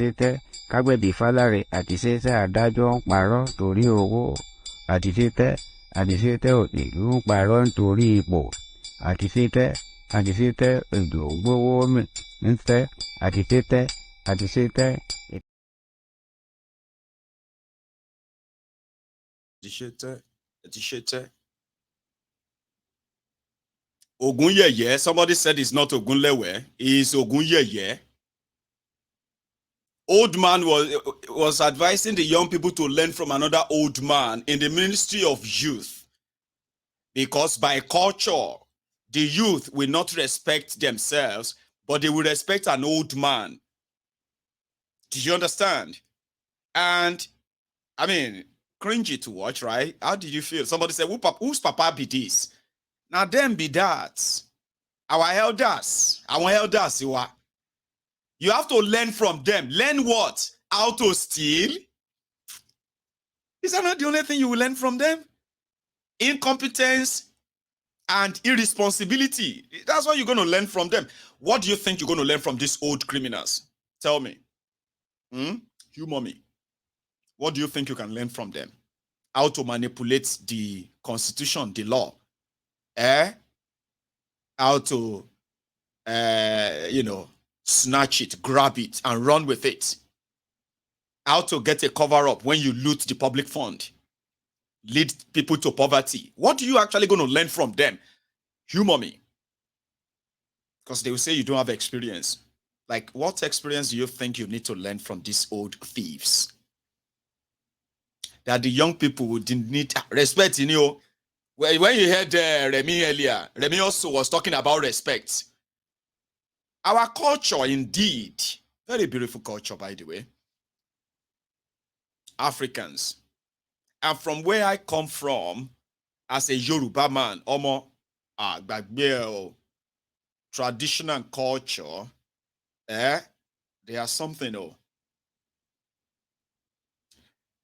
títẹ́ kágbẹ̀bí fálárì àti títẹ́ adájọ́ ń parọ́ torí owó àti títẹ́ òṣèlú ń parọ́ nítorí ipò àti títẹ́ èdò gbówó ń tẹ́ àti títẹ́. Ogunyeye. Somebody said it's not Ogunlewe. It's Ogunyeye. Old man was advising the young people to learn from another old man in the Ministry of Youth. Because by culture, the youth will not respect themselves, but they will respect an old man. Do you understand? And, I mean, cringy to watch, right? How did you feel? Somebody said, whose papa be this? Now them be that. Our elders, you are. You have to learn from them. Learn what? How to steal? Is that not the only thing you will learn from them? Incompetence and irresponsibility. That's what you're going to learn from them. What do you think you're going to learn from these old criminals? Tell me. Humor me. What do you think you can learn from them? How to manipulate the constitution, the law. How to, snatch it, grab it, and run with it. How to get a cover-up when you loot the public fund. Lead people to poverty. What are you actually going to learn from them? Humor me. Because they will say you don't have experience. Like, what experience do you think you need to learn from these old thieves? That the young people would need respect, When you heard Remi earlier, Remi also was talking about respect. Our culture, indeed, very beautiful culture, by the way. Africans. And from where I come from, as a Yoruba man, tradition and culture, they are something.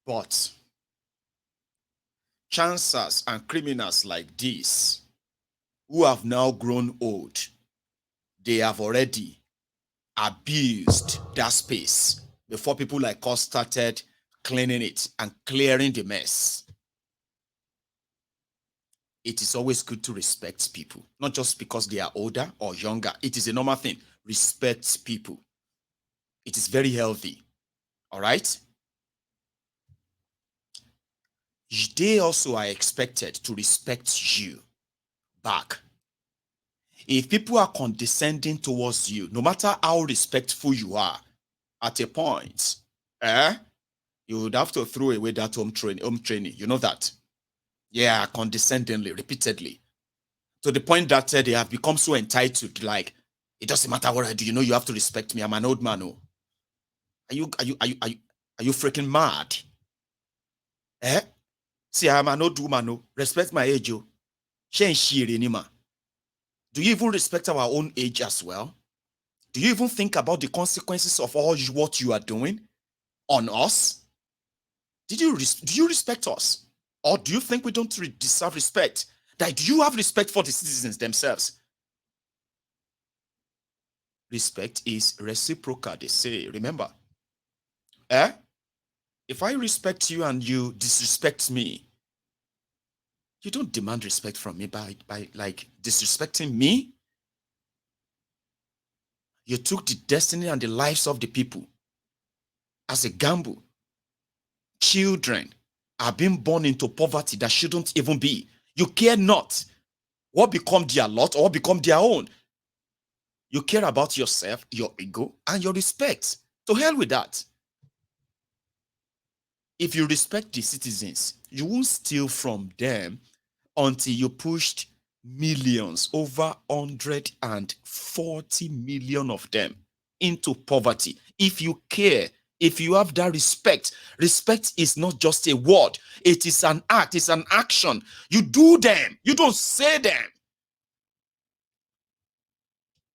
But chancers and criminals like this, who have now grown old, they have already abused that space before people like us started cleaning it and clearing the mess. It is always good to respect people, not just because they are older or younger. It is a normal thing. Respect people. It is very healthy. All right? They also are expected to respect you back. If people are condescending towards you, no matter how respectful you are, at a point, you would have to throw away that home training. You know that? Yeah, condescendingly, repeatedly. To the point that they have become so entitled, like, it doesn't matter what I do, you have to respect me. I'm an old man. Oh. Are you freaking mad? See, I'm an old woman. Oh. Respect my age. Oh. Do you even respect our own age as well? Do you even think about the consequences of all what you are doing on us? Do you respect us? Or do you think we don't deserve respect? Like, do you have respect for the citizens themselves? Respect is reciprocal, they say. Remember? If I respect you and you disrespect me, you don't demand respect from me by like disrespecting me. You took the destiny and the lives of the people as a gamble. Children are being born into poverty that shouldn't even be. You care not what become their lot or what become their own. You care about yourself, your ego, and your respect. To hell with that. If you respect the citizens, you won't steal from them until you pushed millions, over 140 million of them, into poverty. If you care, if you have that respect is not just a word. It is an act, it's an action. You do them, you don't say them.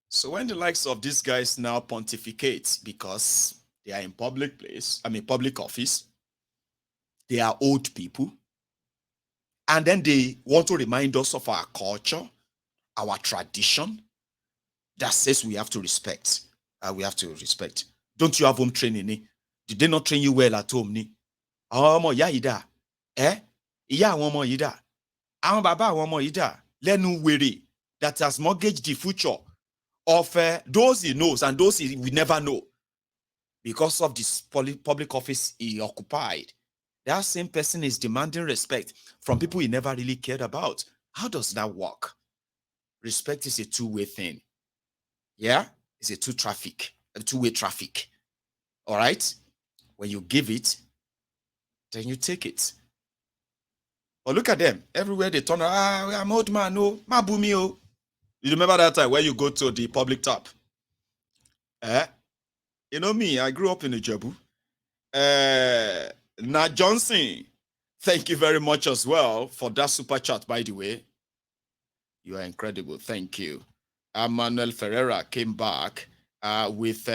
So when the likes of these guys now pontificate because they are in public place, public office, they are old people, and then they want to remind us of our culture, our tradition, that says we have to respect. Don't you have home training? Ni? Did they not train you well at home? Ni? Àwọn ọmọ ìyá yìí dà. Ìyá àwọn ọmọ yìí dà. Àwọn bàbá àwọn ọmọ yìí dà. Lẹ́nu wèrè that has mortgaged the future of those he knows and those he will never know because of this public office he occupied. That same person is demanding respect from people he never really cared about. How does that work? Respect is a two-way thing. Yeah? It's a two-way traffic. All right? When you give it, then you take it. But look at them. Everywhere they turn around, I'm old man, no, mabumi o. You remember that time when you go to the public tap? You know me, I grew up in Ijebu. Na Johnson, thank you very much as well for that super chat, by the way. You are incredible. Thank you. Manuel Ferreira came back with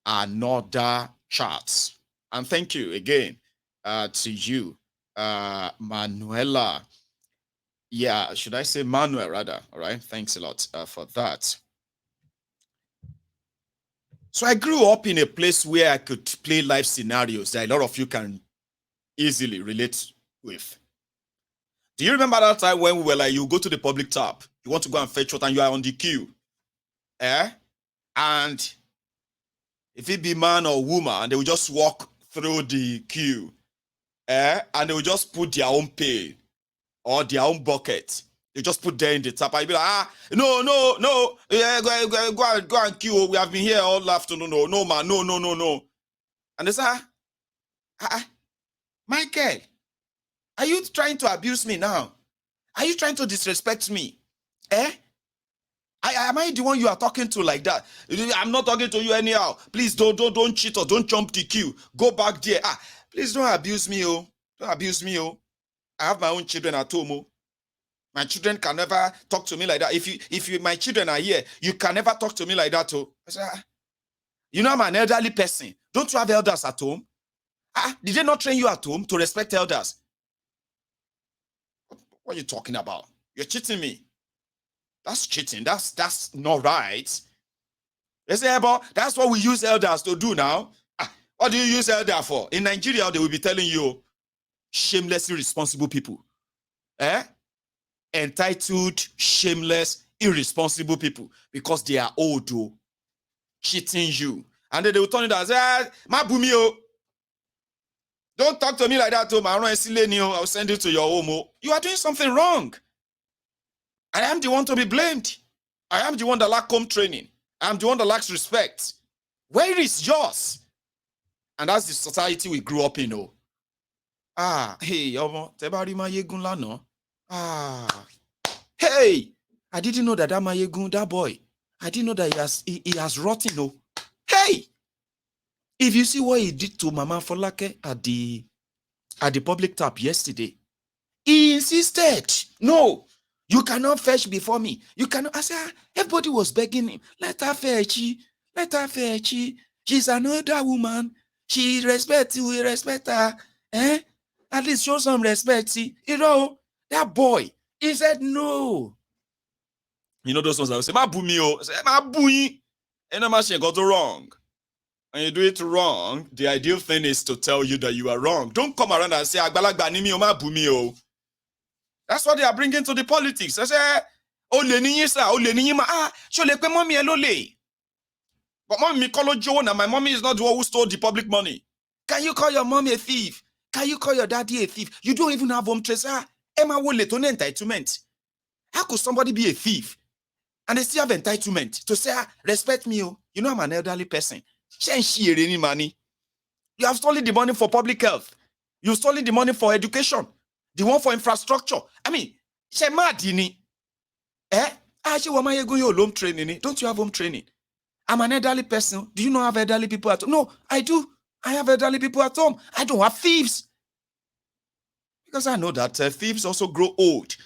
another chat. And thank you again to you, Manuela. Yeah, should I say Manuel rather? All right. Thanks a lot for that. So I grew up in a place where I could play life scenarios that a lot of you can easily relate with. Do you remember that time when we were like, you go to the public tap, you want to go and fetch water and you are on the queue? And if it be man or woman, they will just walk through the queue. And they will just put their own pail or their own bucket. They just put there in the tap. I'll be like, no. Yeah, go and queue. We have been here all afternoon. No, man, no. And they say, Michael, are you trying to abuse me now? Are you trying to disrespect me? Am I the one you are talking to like that? I'm not talking to you anyhow. Please don't cheat or don't jump the queue. Go back there. Please don't abuse me, oh. Don't abuse me, oh. I have my own children at home, oh. My children can never talk to me like that. If you my children are here, you can never talk to me like that, oh. I say, you know I'm an elderly person. Don't you have elders at home? Did they not train you at home to respect elders? What are you talking about? You're cheating me. That's cheating. That's not right. They say, but that's what we use elders to do now. What do you use elder for? In Nigeria, they will be telling you, shameless, irresponsible people. Entitled, shameless, irresponsible people. Because they are old, oh, cheating you. And then they will turn it and say, Mabumio. Don't talk to me like that, oh. I'll send you to your home. Oh. You are doing something wrong. I am the one to be blamed. I am the one that lacks home training. I am the one that lacks respect. Where is yours? And that's the society we grew up in. Oh. Hey, tebari mayegun lano. Hey, I didn't know that mayegun, that boy, I didn't know that he has rotten. Oh. Hey, if you see what he did to Mama Folake at the public tap yesterday, he insisted, no, you cannot fetch before me. You cannot. I said, everybody was begging him, let her fetch. Let her fetch. She's an older woman. She respects you, we respect her. At least show some respect. You know, that boy, he said no. You know those ones that will say, Ma bumio, say, Ma bui. And no machine got it wrong. And you do it wrong, the ideal thing is to tell you that you are wrong. Don't come around and say, Agbalagba ni mi o ma bumio. That's what they are bringing to the politics. I say, oh, le niyi sa, oh, le niyi ma, so le pe mommy elole. But mommy me call Joanna, my mommy is not the one who stole the public money. Can you call your mommy a thief? Can you call your daddy a thief? You don't even have home trace. Emma will let on entitlement. How could somebody be a thief and they still have entitlement to say, respect me, oh, you know I'm an elderly person. Any money. You have stolen the money for public health. You've stolen the money for education. The one for infrastructure. I mean, don't you have home training? I'm an elderly person. Do you not have elderly people at home? No, I do. I have elderly people at home. I don't have thieves. Because I know that thieves also grow old.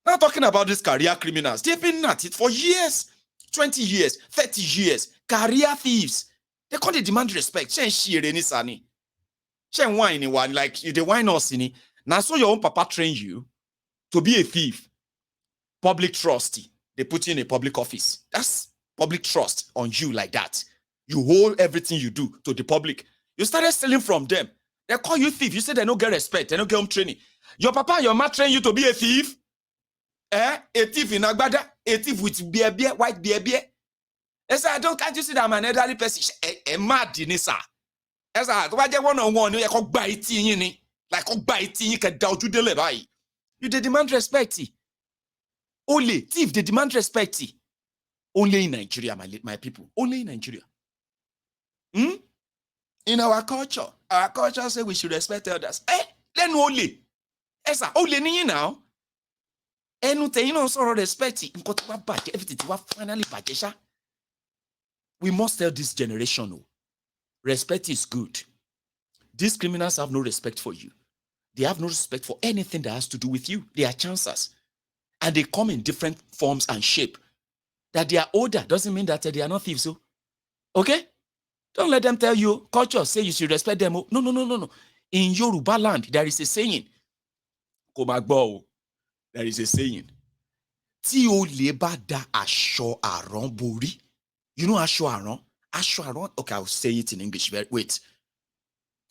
Now talking about these career criminals, they've been at it for years, 20 years, 30 years. Career thieves. They can't demand respect. Like they whine us in it. Now so your own papa train you to be a thief. Public trust. They put you in a public office. That's public trust on you like that. You hold everything you do to the public. You started stealing from them. They call you thief. You say they don't get respect. They don't get home training. Your papa and your mama train you to be a thief. A thief in Agbada. A thief with beer, white beer. They say, can't you see that I'm an elderly person? A mad in this, sir. As I one-on-one, you can buy it in like buy it in, you can doubt you deliver. You demand respect. Only thief, they demand respect. Only in Nigeria, my people. Only in Nigeria. In our culture say we should respect elders. Then only. Only ni now. You sort of respect everything finally badgesha. We must tell this generation, respect is good. These criminals have no respect for you. They have no respect for anything that has to do with you. They are chancers. And they come in different forms and shape. That they are older doesn't mean that they are not thieves. Okay? Don't let them tell you, culture say you should respect them. No. In Yoruba land, there is a saying. There is a saying. Tí olè bá da aṣọ àrán borí. You know aṣọ àrán? Aṣọ àrán. Okay, I'll say it in English. Wait.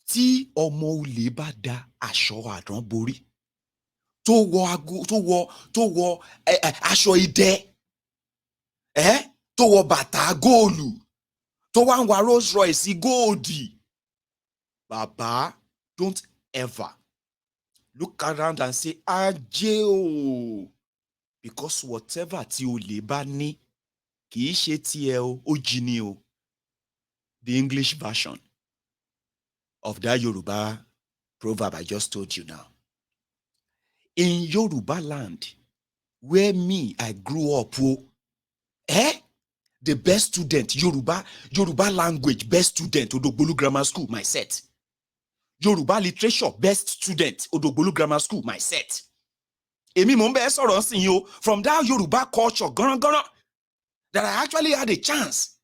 Tí ọmọ olè bá da aṣọ àrán borí. Tó wọ aṣọ idẹ. Tó wọ bàtà góòlù. Tó wá ń wa Rolls Royce góòdì. Baba, don't ever look around and say, Ajé o. Because whatever tí olè bá ní, kì í ṣe tiẹ̀ o, ó jí ni o. The English version of that Yoruba proverb I just told you now. In Yoruba land, where I grew up, the best student, Yoruba language, best student, Odogbolu Grammar School, my set. Yoruba literature, best student, Odogbolu Grammar School, my set. Emi mo nbe sọ̀rọ̀ nsin yo from that Yoruba culture, that I actually had a chance,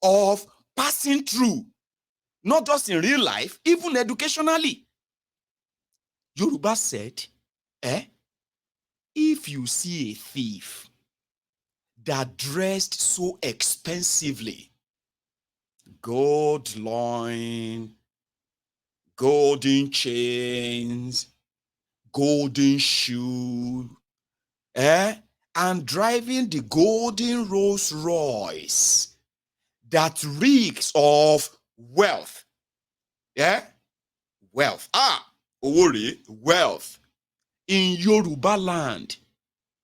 of passing through, not just in real life, even educationally. Yoruba said, if you see a thief that dressed so expensively, gold loin, golden chains, golden shoe, and driving the golden Rolls Royce that reeks of wealth. Wealth. Wealth. In Yoruba land,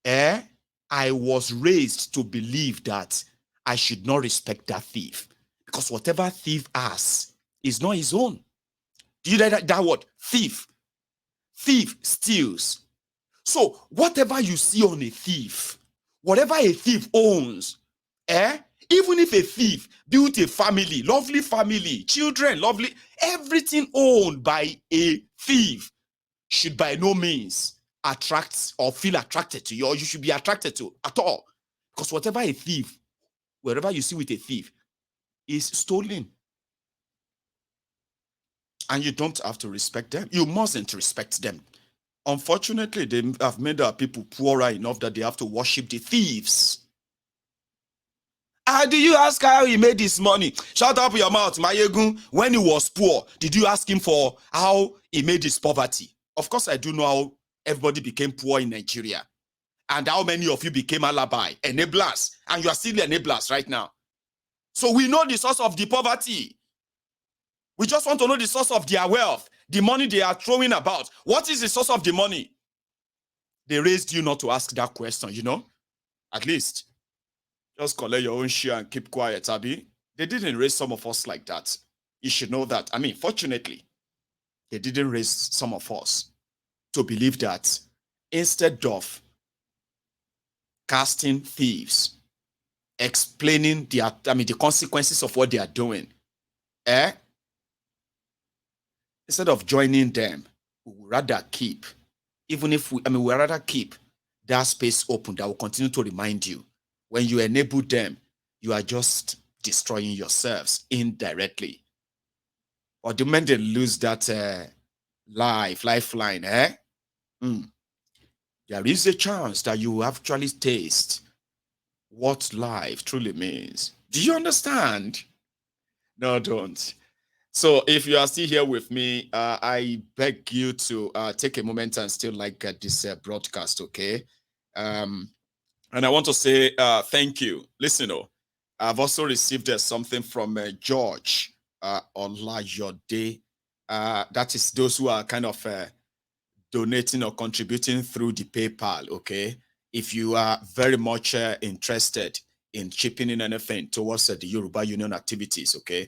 I was raised to believe that I should not respect that thief. Because whatever thief has is not his own. Do you know that word? Thief. Thief steals. So whatever you see on a thief, whatever a thief owns, even if a thief built a family, lovely family, children, lovely, everything owned by a thief should by no means attract or feel attracted to you, or you should be attracted to at all. Because whatever a thief, wherever you see with a thief, is stolen. And you don't have to respect them. You mustn't respect them. Unfortunately, they have made our people poorer enough that they have to worship the thieves. Do you ask how he made his money? Shut up your mouth, Mayegun. When he was poor, did you ask him for how he made his poverty? Of course, I do know how everybody became poor in Nigeria. And how many of you became alibi, enablers. And you are still enablers right now. So we know the source of the poverty. We just want to know the source of their wealth, the money they are throwing about. What is the source of the money? They raised you not to ask that question, you know? At least, just collect your own share and keep quiet, Abi. They didn't raise some of us like that. You should know that. I mean, fortunately, they didn't raise some of us to believe that instead of casting thieves, explaining the consequences of what they are doing, instead of joining them, we would rather keep, we rather keep that space open that will continue to remind you. When you enable them, you are just destroying yourselves indirectly. Or the moment they lose that lifeline, there is a chance that you actually taste what life truly means. Do you understand? No, don't. So if you are still here with me, I beg you to take a moment and still like this broadcast, okay? And I want to say thank you. Listen, I've also received something from George Olayode. That is those who are kind of donating or contributing through the PayPal, okay? If you are very much interested in chipping in anything towards the Yoruba Union activities, okay?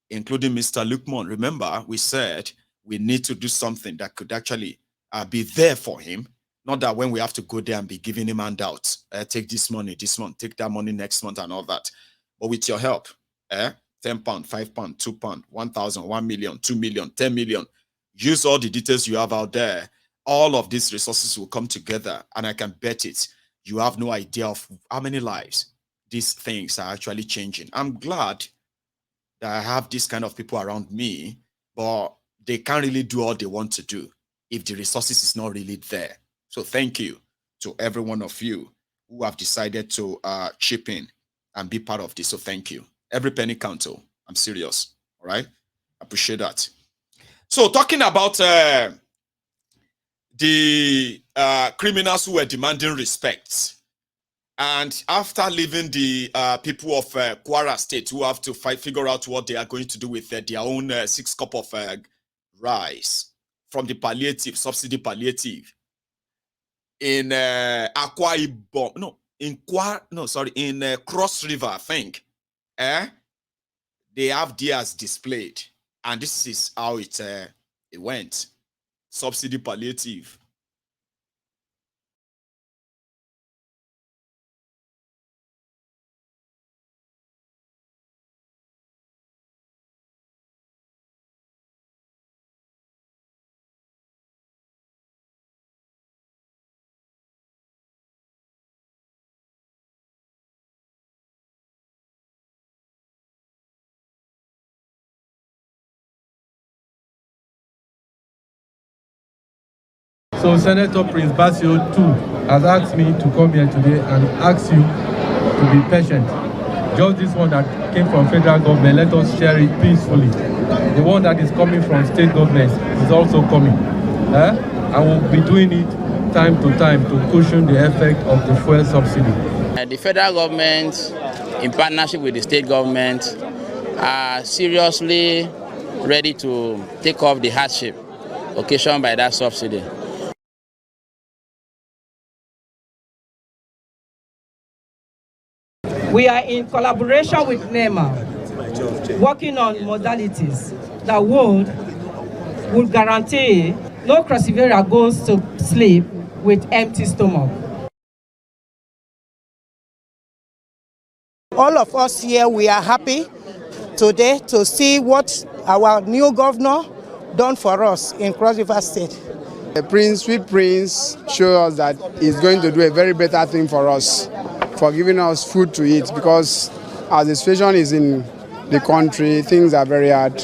Including Mr. Lukman. Remember, we said we need to do something that could actually be there for him. Not that when we have to go there and be giving him handouts, take this money this month, take that money next month and all that. But with your help, £10, £5, £2, 1,000, 1 million, 2 million, 10 million, use all the details you have out there. All of these resources will come together, and I can bet it. You have no idea of how many lives these things are actually changing. I'm glad that I have this kind of people around me, but they can't really do all they want to do if the resources is not really there. So thank you to every one of you who have decided to chip in and be part of this. So thank you. Every penny counts. I'm serious. All right. Appreciate that. So talking about the criminals who were demanding respect. And after leaving the people of Kwara State who have to figure out what they are going to do with their own 6 cup of rice from the palliative, subsidy palliative in Akwa Ibom, in Cross River, I think. They have theirs displayed, and this is how it went. Subsidy palliative. So Senator Prince Basio too has asked me to come here today and ask you to be patient. Just this one that came from federal government, let us share it peacefully. The one that is coming from state government is also coming. And we'll be doing it time to time to cushion the effect of the fuel subsidy. The federal government, in partnership with the state government, are seriously ready to take off the hardship occasioned by that subsidy. We are in collaboration with NEMA, working on modalities that would guarantee no cross-river goes to sleep with empty stomach. All of us here, we are happy today to see what our new governor done for us in Cross River State. The sweet prince showed us that he's going to do a very better thing for us, for giving us food to eat, because as the situation is in the country, things are very hard.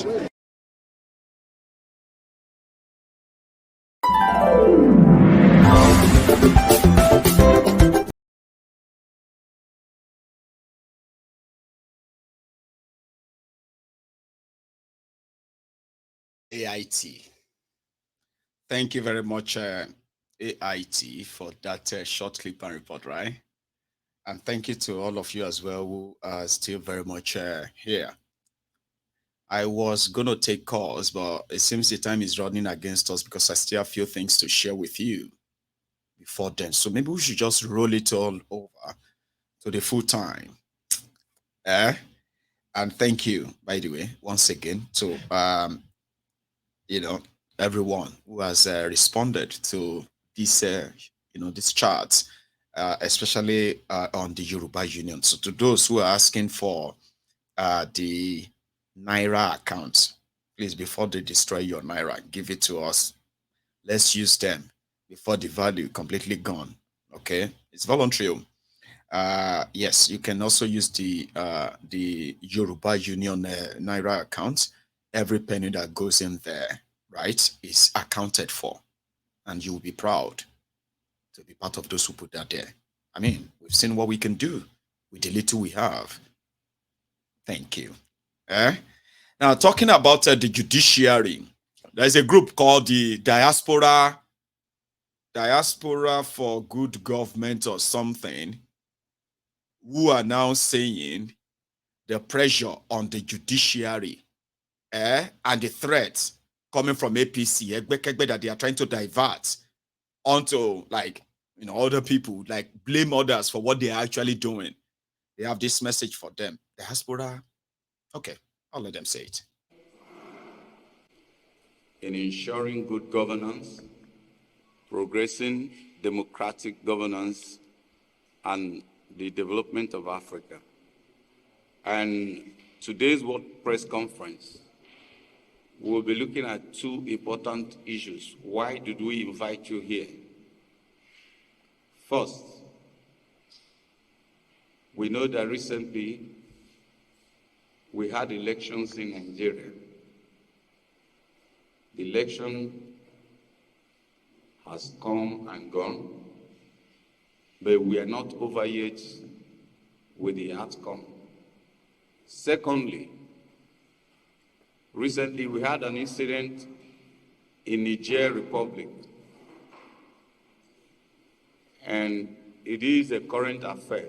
AIT. Thank you very much, AIT, for that short clip and report, right? And thank you to all of you as well who are still very much here. I was going to take calls, but it seems the time is running against us because I still have a few things to share with you before then. So maybe we should just roll it all over to the full time. And thank you, by the way, once again, to everyone who has responded to this, this chart, especially on the Yoruba Union. So to those who are asking for the Naira accounts, please, before they destroy your Naira, give it to us. Let's use them before the value completely gone. Okay, it's voluntary. Yes, you can also use the Yoruba Union Naira account. Every penny that goes in there, right, is accounted for, and you will be proud to be part of those who put that there. I mean, we've seen what we can do with the little we have. Thank you. Now, talking about the judiciary, there's a group called the Diaspora for Good Government or something, who are now saying the pressure on the judiciary and the threats coming from APC, that they are trying to divert onto, like, other people, like blame others for what they are actually doing. They have this message for them. Diaspora, okay, I'll let them say it. In ensuring good governance, progressing democratic governance, and the development of Africa. And today's World Press Conference, we'll be looking at two important issues. Why did we invite you here? First, we know that recently we had elections in Nigeria. The election has come and gone, but we are not over yet with the outcome. Secondly, recently we had an incident in Niger Republic, and it is a current affair.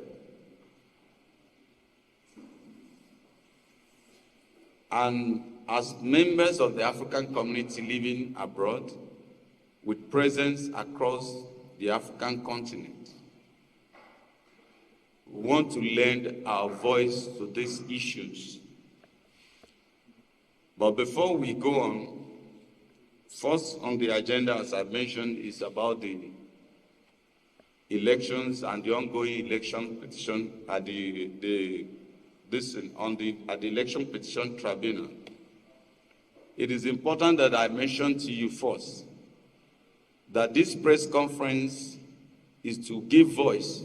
And as members of the African community living abroad, with presence across the African continent, we want to lend our voice to these issues. But before we go on, first on the agenda, as I mentioned, is about the elections and the ongoing election petition at the Election Petition Tribunal. It is important that I mention to you first that this press conference is to give voice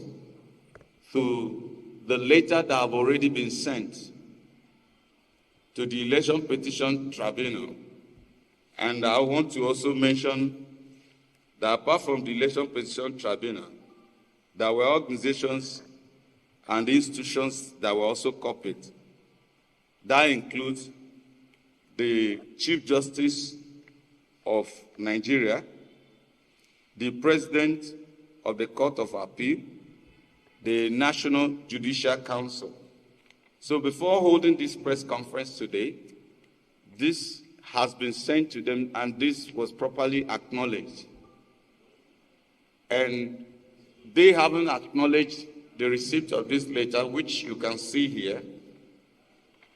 to the letter that have already been sent to the Election Petition Tribunal. And I want to also mention that apart from the Election Petition Tribunal, there were organizations and institutions that were also copied. That includes the Chief Justice of Nigeria, the President of the Court of Appeal, the National Judicial Council. So before holding this press conference today, this has been sent to them and this was properly acknowledged. And they haven't acknowledged the receipt of this letter, which you can see here.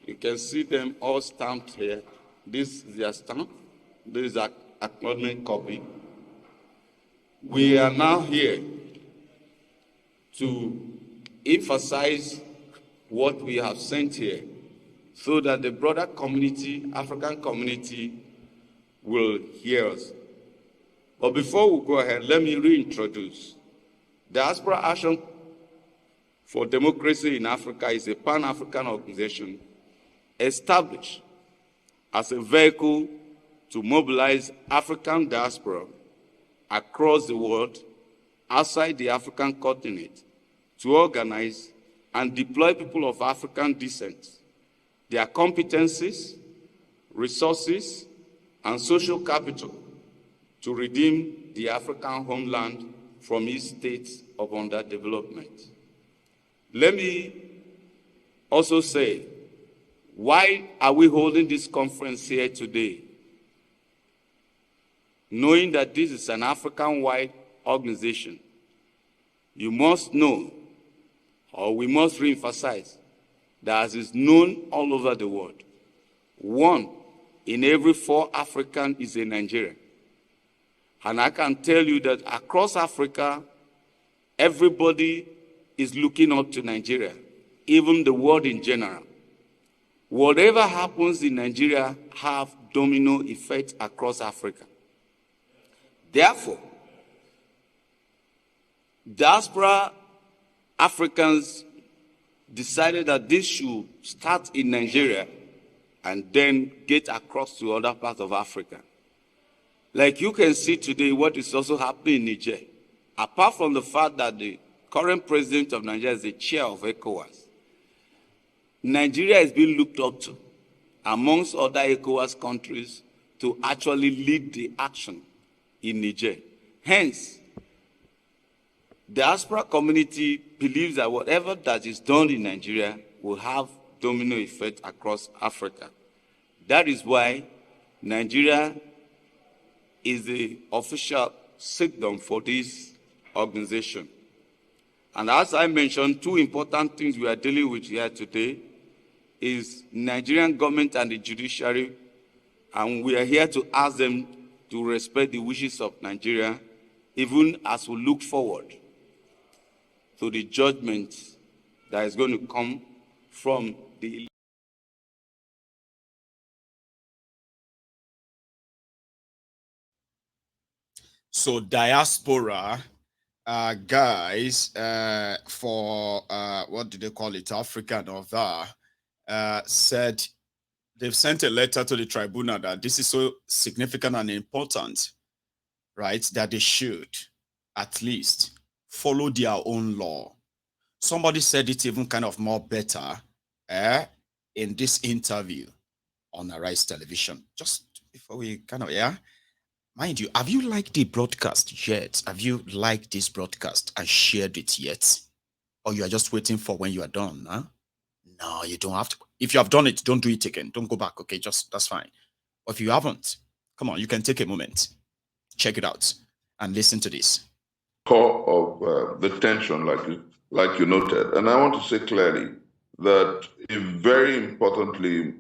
You can see them all stamped here. This is their stamp. This is an acknowledgement copy. We are now here to emphasize what we have sent here so that the broader community, African community, will hear us. But before we go ahead, let me reintroduce. Diaspora Action for Democracy in Africa is a Pan-African organization established as a vehicle to mobilize African diaspora across the world, outside the African continent, to organize and deploy people of African descent, their competencies, resources, and social capital to redeem the African homeland from its state of underdevelopment. Let me also say, why are we holding this conference here today? Knowing that this is an African-wide organization, you must know, or we must reemphasize, that as is known all over the world, 1 in every 4 Africans is a Nigerian. And I can tell you that across Africa, everybody is looking up to Nigeria, even the world in general. Whatever happens in Nigeria have domino effect across Africa. Therefore, diaspora Africans decided that this should start in Nigeria and then get across to other parts of Africa. Like you can see today what is also happening in Niger. Apart from the fact that the current president of Nigeria is the chair of ECOWAS, Nigeria is being looked up to amongst other ECOWAS countries, to actually lead the action in Niger. Hence, the diaspora community believes that whatever that is done in Nigeria will have domino effect across Africa. That is why Nigeria is the official signal for this organization. And as I mentioned, two important things we are dealing with here today is Nigerian government and the judiciary, and we are here to ask them to respect the wishes of Nigeria, even as we look forward to the judgment that is going to come from the So diaspora guys for what do they call it, Africa and other, said they've sent a letter to the tribunal that this is so significant and important, right, that they should at least follow their own law. Somebody said it even kind of more better in this interview on Arise Television. Just before we kind of, mind you, have you liked the broadcast yet? Have you liked this broadcast and shared it yet? Or you are just waiting for when you are done, huh? No, you don't have to. If you have done it, don't do it again. Don't go back, okay? Just, that's fine. But if you haven't, come on, you can take a moment, check it out, and listen to this. Core of the tension, like you noted. And I want to say clearly that very importantly,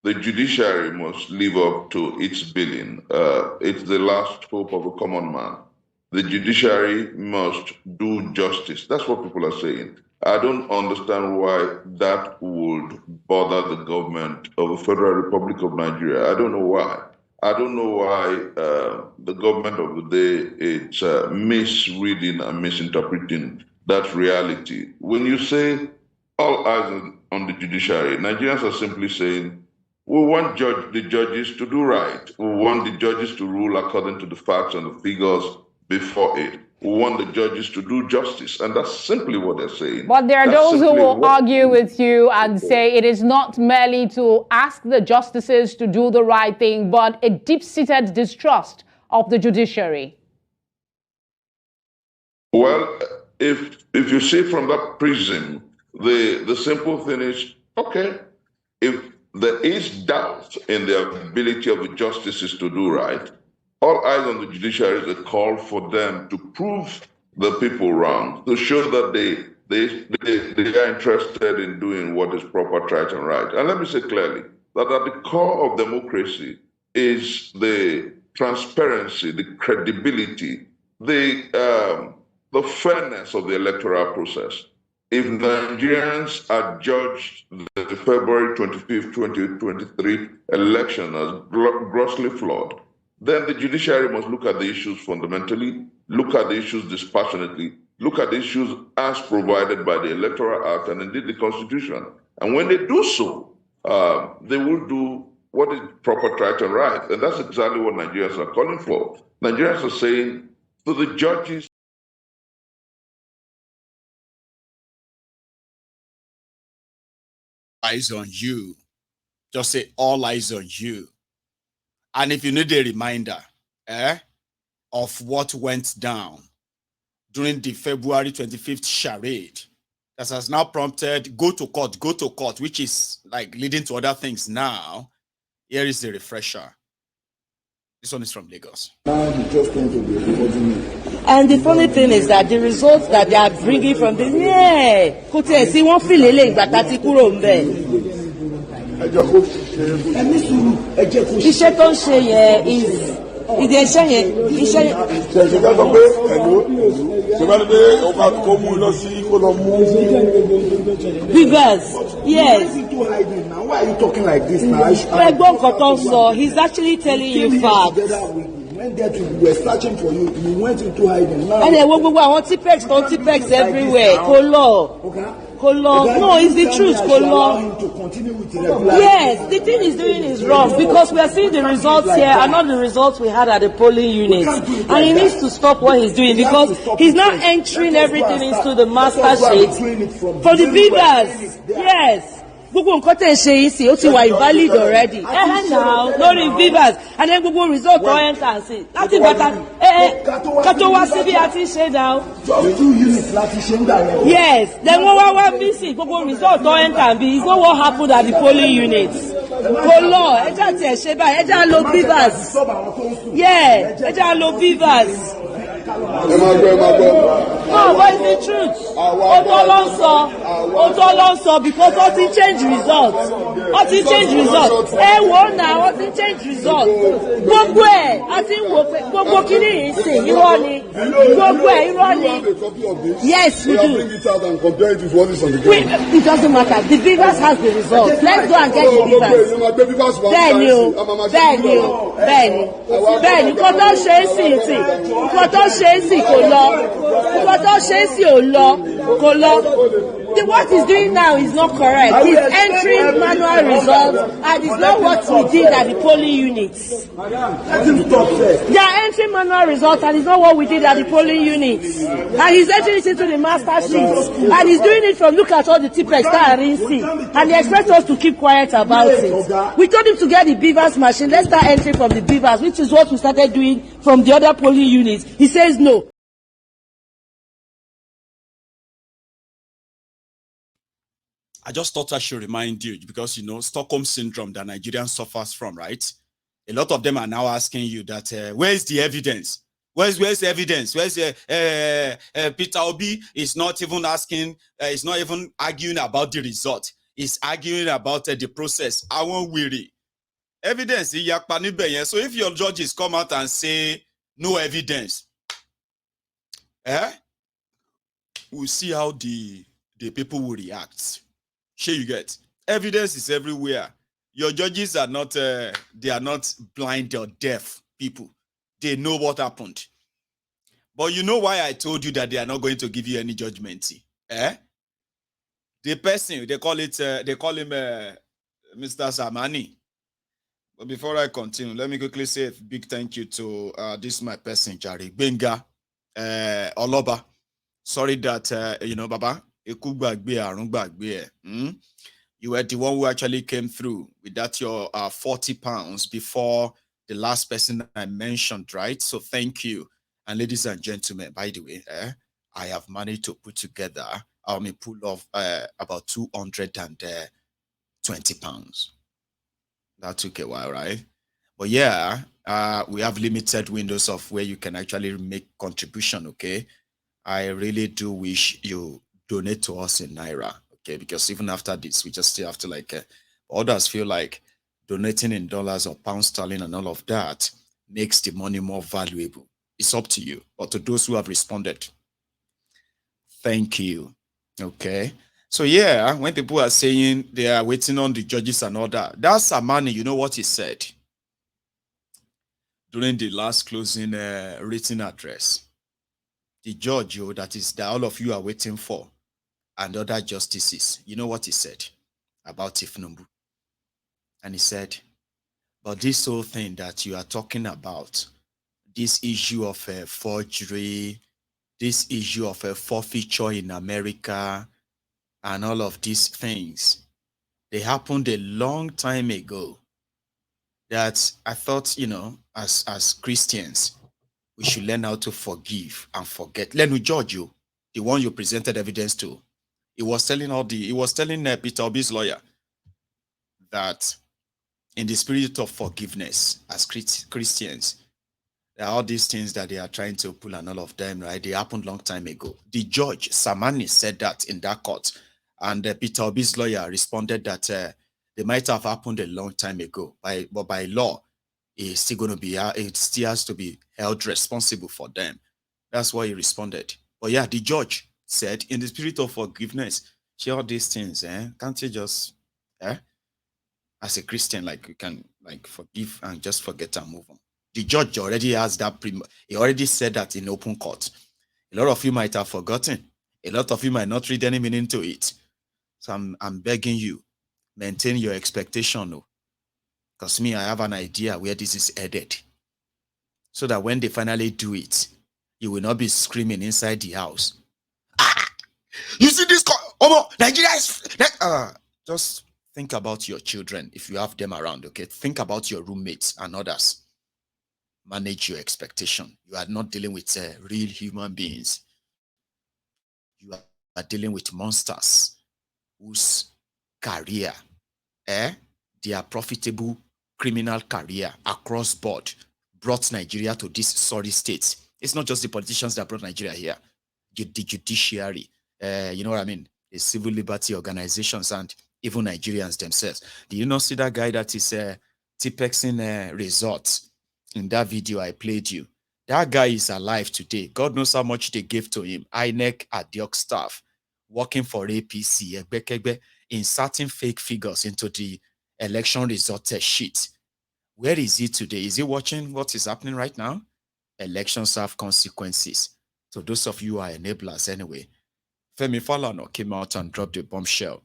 the judiciary must live up to its billing. It's the last hope of a common man. The judiciary must do justice. That's what people are saying. I don't understand why that would bother the government of the Federal Republic of Nigeria. I don't know why. I don't know why the government of the day is misreading and misinterpreting that reality. When you say all eyes on the judiciary, Nigerians are simply saying, we want the judges to do right. We want the judges to rule according to the facts and the figures before it. We want the judges to do justice. And that's simply what they're saying. But there are those who will argue with you and say it is not merely to ask the justices to do the right thing, but a deep-seated distrust of the judiciary. Well, if you see from that prism, the simple thing is, okay, if there is doubt in the ability of the justices to do right, all eyes on the judiciary is a call for them to prove the people wrong, to show that they are interested in doing what is proper, right, and right. And let me say clearly that at the core of democracy is the transparency, the credibility, the fairness of the electoral process. If Nigerians are judged the February 25th, 2023 election as grossly flawed, then the judiciary must look at the issues fundamentally, look at the issues dispassionately, look at the issues as provided by the Electoral Act and indeed the Constitution. And when they do so, they will do what is proper, right, and right. And that's exactly what Nigerians are calling for. Nigerians are saying to the judges, eyes on you. Just say all eyes on you. And if you need a reminder of what went down during the February 25th charade that has now prompted go to court, which is like leading to other things now, here is the refresher. This one is from Lagos. And the funny thing is that the results that they are bringing from this, see one feeling that iṣẹ́ tó ń ṣe yẹn ìdí iṣẹ́ yẹn iṣẹ́ yẹn. ṣèṣèjá sọ pé ṣèbáni pé ọba kò mú lọ sí kó lọ mú. Bigers, yes. Why are you talking like this now? Ẹgbọ́n nǹkan tó ń sọ, he's actually telling you facts. When we were searching for you, you went into hiding. And then gbogbo àwọn Tipex everywhere, kò lọ. Okay. No, it's the truth, Kolo. Yes, the thing he's doing is wrong because we are seeing the results here and not the results we had at the polling unit. And he needs to stop what he's doing because he's not entering everything into the master sheet for the biggers. Yes. gbogbo nǹkan tẹ̀ ń ṣe yìí sí ó ti wà invalid already. Now lórí vivas and then gbogbo result tó enter sí láti bàtà ká tó wá síbi àti ṣe now. just 2 units láti ṣe ń gbà yẹn. Yes, then wọ́n wá bí sí gbogbo result tó enter bí is not what happened at the polling units. Kò lọ ẹja tiẹ̀ ṣe báyìí ẹja lo vivas. Yeah, ẹja lo vivas. ẹ máa gbọ́. No, but it's the truth. Òótọ́ ló ń sọ because ó ti change result. Ó ti change result. Ẹ wò ó náà ó ti change result. Gbogbo ẹ̀ a ti ń wò pé gbogbo kíní yìí sè irọ́ ni. Gbogbo ẹ̀ irọ́ ni. Yes, we do. It doesn't matter. The Beavers has the result. Let's go and get the Beavers. Bẹ́ẹ̀ni o, bẹ́ẹ̀ni o, bẹ́ẹ̀ni. Nǹkan tó ṣe é sì sí. Nǹkan tó ṣe é sì kò lọ. Nǹkan tó ṣe é sì ò lọ. Kò lọ. What he's doing now is not correct. He's entering manual results and it's not what we did at the polling units. They are entering manual results and it's not what we did at the polling units. And he's entering it into the master sheets. And he's doing it from, look at all the tipex that are in see. And he expects us to keep quiet about it. We told him to get the Beavers machine. Let's start entering from the Beavers, which is what we started doing from the other polling units. He says no. I just thought I should remind you because, you know, Stockholm syndrome that Nigerians suffers from, right? A lot of them are now asking you that, where's the evidence? Where's the evidence? Where's Peter Obi is not even asking, is not even arguing about the result. He's arguing about the process. I won't weary. Evidence. So if your judges come out and say no evidence, we'll see how the people will react. Sure, you get evidence is everywhere. Your judges are not they are not blind or deaf people. They know what happened. But you know why I told you that they are not going to give you any judgment? The person they call him Mr. Samani. But before I continue, let me quickly say a big thank you to this my person Jari Benga Oloba. Sorry that you know, Baba. You were the one who actually came through with that your 40 pounds before the last person I mentioned, right? So thank you. And ladies and gentlemen, by the way, I have managed to put together, pull off about 220 pounds. That took a while, right? But yeah, we have limited windows of where you can actually make contribution, okay? I really do wish you donate to us in Naira, okay? Because even after this, we just still have to others feel like donating in dollars or pound sterling and all of that makes the money more valuable. It's up to you. But to those who have responded, thank you, okay? So yeah, when people are saying they are waiting on the judges and all that, that's Samani, you know what he said during the last closing written address. The judge that all of you are waiting for and other justices, you know what he said about Tifnumbu? And he said, but this whole thing that you are talking about, this issue of forgery, this issue of a forfeiture in America, and all of these things, they happened a long time ago. That I thought, you know, as Christians, we should learn how to forgive and forget. Let me judge you, the one you presented evidence to. He was telling Peter Obi's lawyer that in the spirit of forgiveness, as Christians, there are all these things that they are trying to pull and all of them, right? They happened long time ago. The judge, Samani, said that in that court. And Peter Obi's lawyer responded that they might have happened a long time ago. But by law, it still has to be held responsible for them. That's why he responded. But yeah, the judge said, in the spirit of forgiveness, share all these things, can't you just, as a Christian, you can forgive and just forget and move on. The judge already has that, he already said that in open court. A lot of you might have forgotten. A lot of you might not read any meaning to it. So I'm begging you, maintain your expectation, because me, I have an idea where this is headed. So that when they finally do it, you will not be screaming inside the house. You see this? Nigeria is... just think about your children if you have them around, okay? Think about your roommates and others. Manage your expectation. You are not dealing with real human beings. You are dealing with monsters whose career, their profitable criminal career across board brought Nigeria to this sorry state. It's not just the politicians that brought Nigeria here. The judiciary, you know what I mean? The civil liberty organizations and even Nigerians themselves. Do you not see that guy that is Tipexing Resort in that video I played you? That guy is alive today. God knows how much they gave to him. INEC Adiok staff working for APC, inserting fake figures into the election result sheet. Where is he today? Is he watching what is happening right now? Elections have consequences. So those of you who are enablers anyway, Femi Falana came out and dropped a bombshell.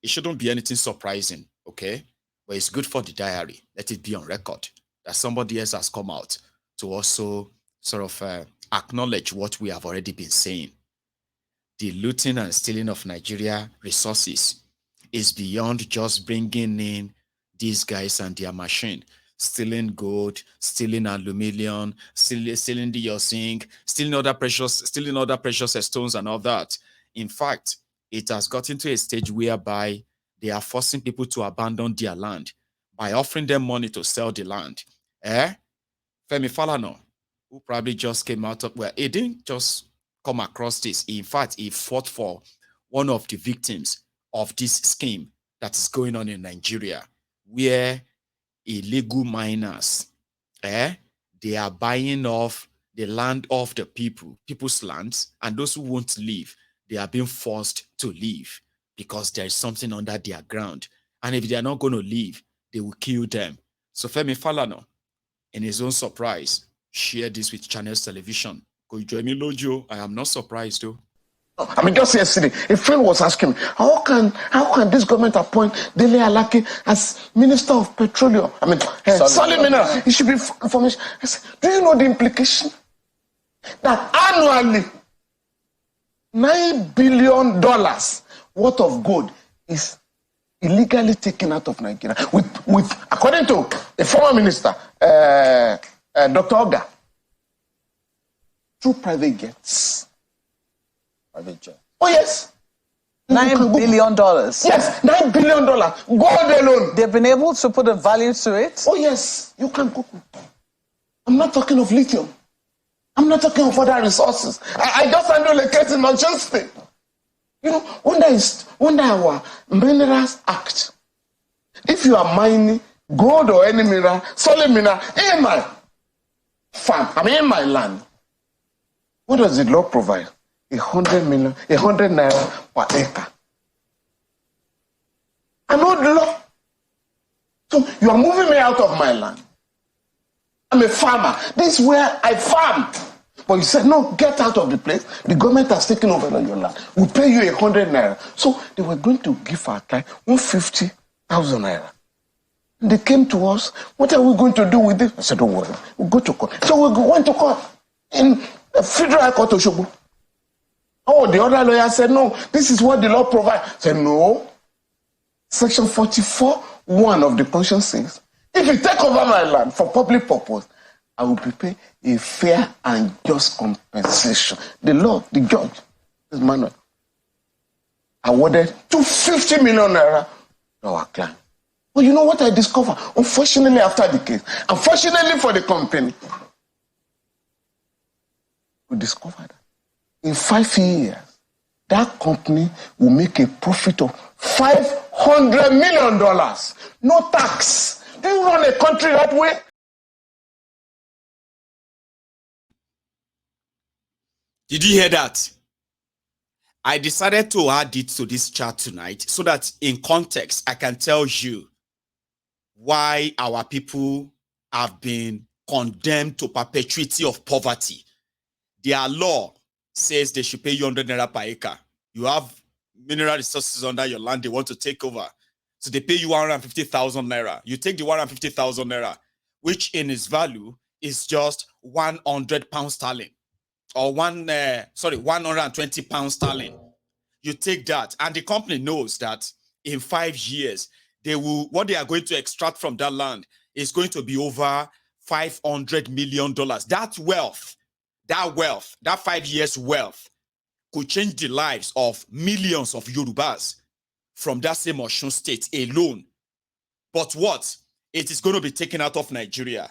It shouldn't be anything surprising, okay? But it's good for the diary. Let it be on record that somebody else has come out to also sort of acknowledge what we have already been saying. The looting and stealing of Nigeria resources is beyond just bringing in these guys and their machine. Stealing gold, stealing aluminium, stealing the zinc, stealing other precious stones and all that. In fact, it has gotten to a stage whereby they are forcing people to abandon their land by offering them money to sell the land. Femi Falana, who probably just came out of, well, he didn't just come across this. In fact, he fought for one of the victims of this scheme that is going on in Nigeria, where illegal miners, they are buying off the land of the people's lands, and those who won't leave, they are being forced to leave because there is something under their ground. And if they are not going to leave, they will kill them. So Femi Falana, in his own surprise, shared this with Channels Television. I am not surprised though. I mean, just yesterday, a friend was asking me, how can this government appoint Dele Alake as Minister of Petroleum? I mean, solid mineral. It should be information. I said, do you know the implication? That annually, $9 billion worth of gold is illegally taken out of Nigeria. With according to the former minister, Dr. Oga, through private jets. Oh, yes. $9 billion. Yes, $9 billion. Gold alone. They've been able to put a value to it. Oh, yes. You can go. I'm not talking of lithium. I'm not talking of other resources. I just handle a case in Osun State. You know, under our Minerals Act, if you are mining gold or any mineral, solid mineral, in my farm, in my land, what does the law provide? 100 naira per acre. An old law. So you are moving me out of my land. I'm a farmer. This is where I farm. But you said, no, get out of the place. The government has taken over your land. We'll pay you 100 naira. So they were going to give our client 150,000 naira. And they came to us, what are we going to do with this? I said, don't worry, we'll go to court. So we went to court in Federal Court of Osogbo. Oh, the other lawyer said, no, this is what the law provides. I said, no. Section 44(1) of the Constitution says, if you take over my land for public purpose, I will prepare a fair and just compensation. The law, the judge, this man, awarded 250 million naira to our client. But you know what I discovered? Unfortunately, after the case, unfortunately for the company, we discovered that in 5 years, that company will make a profit of $500 million. No tax. Do you run a country that way? Did you hear that? I decided to add it to this chat tonight so that in context, I can tell you why our people have been condemned to perpetuity of poverty. Their law says they should pay you 100 naira per acre. You have mineral resources under your land they want to take over. So they pay you 150,000 naira. You take the 150,000 naira, which in its value is just 100 pounds sterling. Or 120 pounds sterling. You take that, and the company knows that in 5 years, what they are going to extract from that land is going to be over $500 million. That wealth, that 5 years wealth could change the lives of millions of Yorubas from that same Osun state alone. But what? It is going to be taken out of Nigeria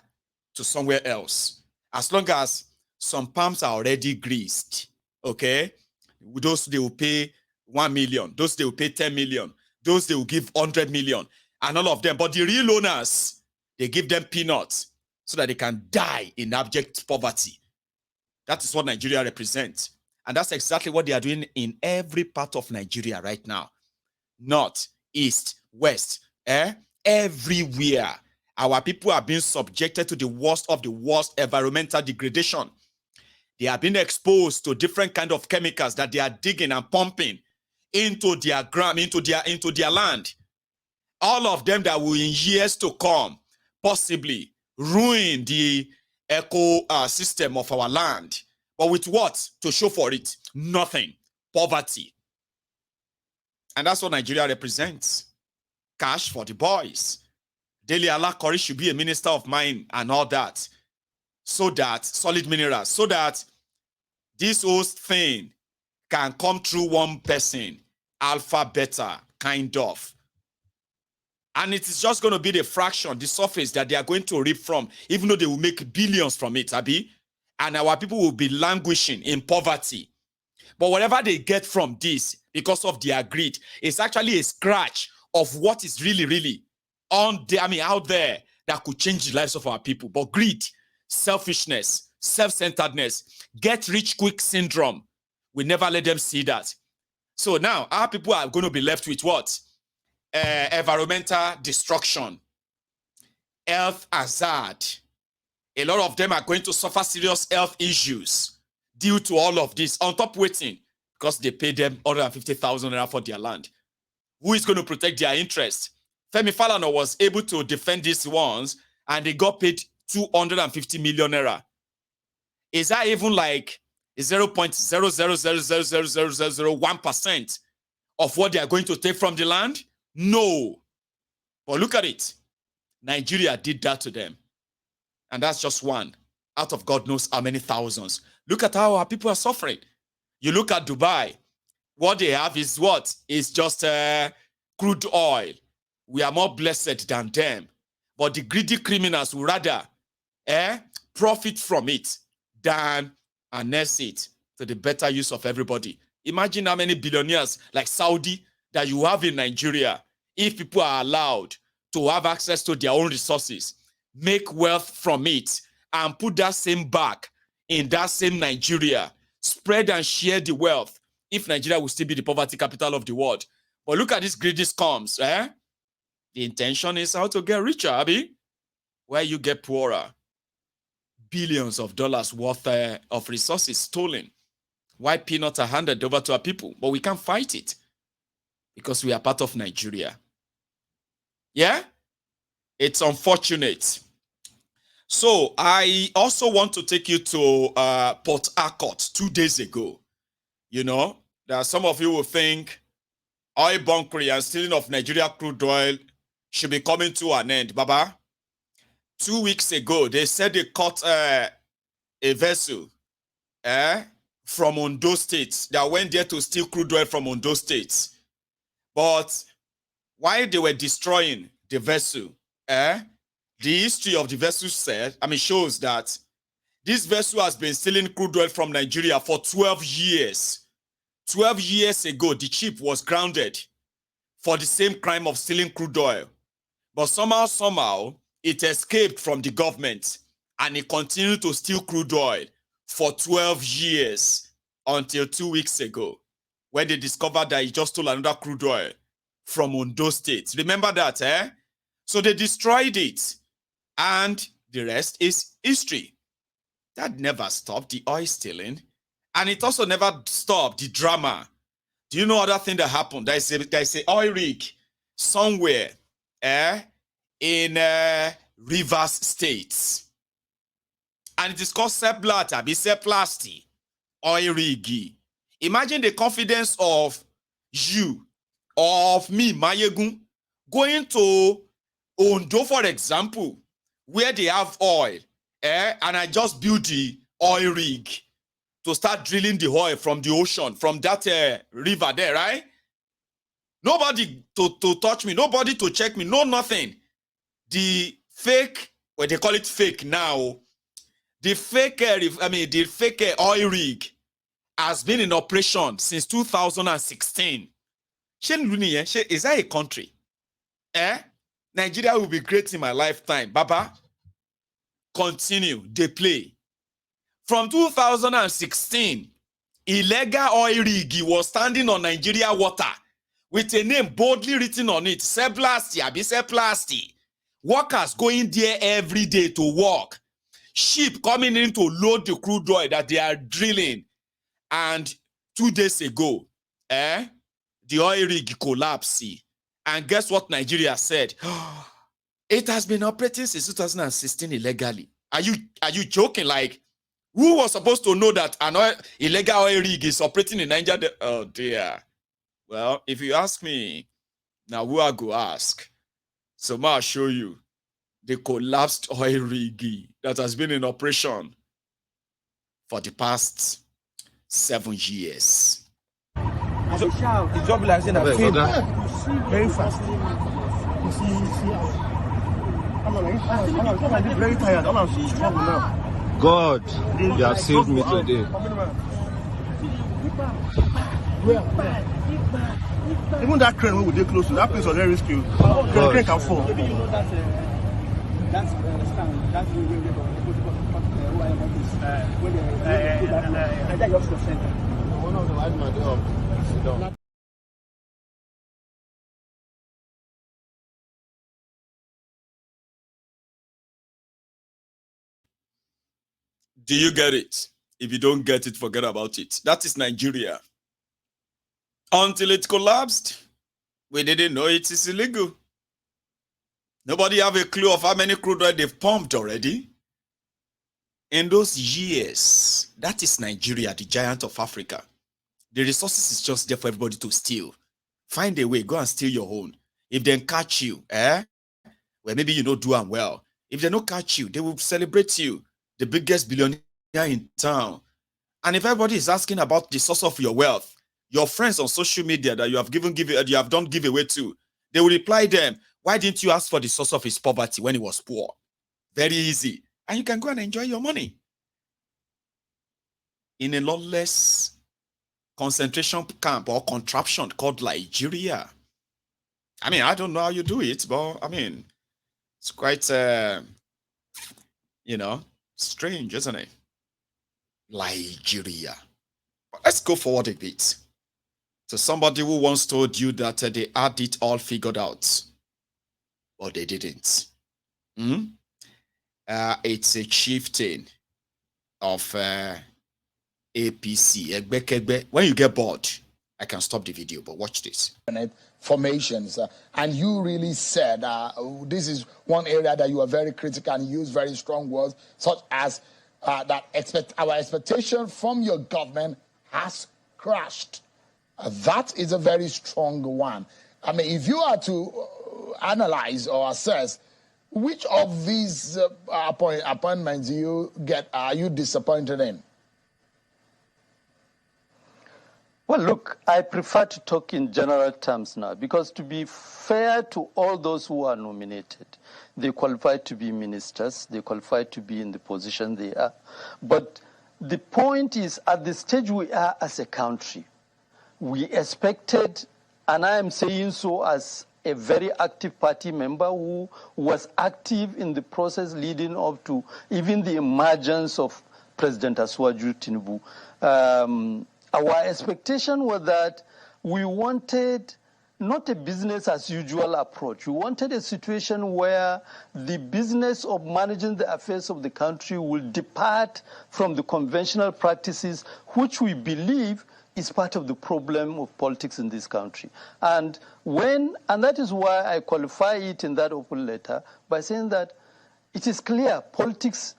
to somewhere else. As long as some palms are already greased, okay? Those they will pay 1 million, those they will pay 10 million, those they will give 100 million, and all of them. But the real owners, they give them peanuts so that they can die in abject poverty. That is what Nigeria represents. And that's exactly what they are doing in every part of Nigeria right now. North, east, west, everywhere. Our people are being subjected to the worst of the worst environmental degradation. They are being exposed to different kinds of chemicals that they are digging and pumping into their ground, into their land. All of them that will, in years to come, possibly ruin the ecosystem of our land. But with what to show for it? Nothing. Poverty. And that's what Nigeria represents. Cash for the boys. Dele Alakori should be a minister of mine and all that. So that, solid minerals, so that this whole thing can come through one person, alpha, beta, kind of. And it is just going to be the fraction, the surface that they are going to reap from, even though they will make billions from it, Abi. And our people will be languishing in poverty. But whatever they get from this, because of their greed, is actually a scratch of what is really, really out there that could change the lives of our people. But greed, selfishness, self-centeredness, get rich quick syndrome, we never let them see that. So now our people are going to be left with what? Environmental destruction, health hazard. A lot of them are going to suffer serious health issues due to all of this. On top waiting, because they pay them 150,000 naira for their land. Who is going to protect their interest? Femi Falana was able to defend these ones, and they got paid 250 million naira. Is that even like 0.0000001% of what they are going to take from the land? No. But look at it. Nigeria did that to them. And that's just one out of God knows how many thousands. Look at how our people are suffering. You look at Dubai. What they have is what? It's just crude oil. We are more blessed than them. But the greedy criminals will rather profit from it than harness it to the better use of everybody. Imagine how many billionaires like Saudi that you have in Nigeria, if people are allowed to have access to their own resources, make wealth from it, and put that same back in that same Nigeria, spread and share the wealth, if Nigeria will still be the poverty capital of the world. But look at these greedy scums. The intention is how to get richer, Abi, where you get poorer. Billions of dollars worth of resources stolen. Why peanuts are handed over to our people? But we can't fight it because we are part of Nigeria. Yeah? It's unfortunate. So I also want to take you to Port Harcourt 2 days ago. You know, that some of you will think oil bunkering and stealing of Nigeria crude oil should be coming to an end. Baba, 2 weeks ago, they said they caught a vessel from Ondo State that went there to steal crude oil from Ondo State. But while they were destroying the vessel, the history of the vessel shows that this vessel has been stealing crude oil from Nigeria for 12 years. 12 years ago, the ship was grounded for the same crime of stealing crude oil. But somehow, it escaped from the government and it continued to steal crude oil for 12 years until 2 weeks ago when they discovered that he just stole another crude oil from Ondo State. Remember that, So they destroyed it. And the rest is history. That never stopped the oil stealing. And it also never stopped the drama. Do you know other thing that happened? There's a oil rig somewhere in Rivers State. And it is called Seplata, Seplasti, oil rig. Imagine the confidence of you, of me, Mayegun, going to Ondo, for example, where they have oil, and I just built the oil rig to start drilling the oil from the ocean, from that river there, right? Nobody to touch me, nobody to check me, no nothing. The fake, well, they call it fake now. The fake, the fake oil rig has been in operation since 2016. Is that a country? Nigeria will be great in my lifetime. Baba, continue, they play. From 2016, illegal oil rig was standing on Nigeria water with a name boldly written on it, Seplasti. Workers going there every day to work. Ship coming in to load the crude oil that they are drilling. And 2 days ago, the oil rig collapsed. And guess what Nigeria said? It has been operating since 2016 illegally. Are you joking? Like, who was supposed to know that an illegal oil rig is operating in Nigeria? Oh dear. Well, if you ask me, now who I go ask? So I'll show you the collapsed oil rig that has been in operation for the past 7 years. The job like in a field very fast. You see, I'm very tired. I'm struggle now. God, you have saved me today. Even that crane when we get close to that place was very risky. The crane can fall. Maybe you know that that's understand. That's the way Do you get it? If you don't get it, forget about it. That is Nigeria. Until it collapsed, we didn't know it is illegal. Nobody have a clue of how many crude oil they've pumped already. In those years, that is Nigeria, the giant of Africa. The resources is just there for everybody to steal. Find a way, go and steal your own. If they catch you, well, maybe you don't do them well. If they don't catch you, they will celebrate you, the biggest billionaire in town. And if everybody is asking about the source of your wealth, your friends on social media that you have done giveaway to, they will reply them, why didn't you ask for the source of his poverty when he was poor? Very easy. And you can go and enjoy your money. In a lawless concentration camp or contraption called Nigeria. I mean, I don't know how you do it, but I mean, it's quite, strange, isn't it? Nigeria. But let's go forward a bit. So somebody who once told you that they had it all figured out, but they didn't. It's a chieftain of APC. When you get bored, I can stop the video, but watch this. Formations, and you really said this is one area that you are very critical and use very strong words, such as that our expectation from your government has crashed. That is a very strong one. I mean, if you are to analyze or assess which of these appointments are you disappointed in? Well, look, I prefer to talk in general terms now, because to be fair to all those who are nominated, they qualify to be ministers, they qualify to be in the position they are. But the point is, at the stage we are as a country, we expected, and I am saying so as a very active party member who was active in the process leading up to even the emergence of President Asiwaju Tinubu. Our expectation was that we wanted not a business as usual approach. We wanted a situation where the business of managing the affairs of the country will depart from the conventional practices, which we believe is part of the problem of politics in this country. And that is why I qualify it in that open letter by saying that it is clear politics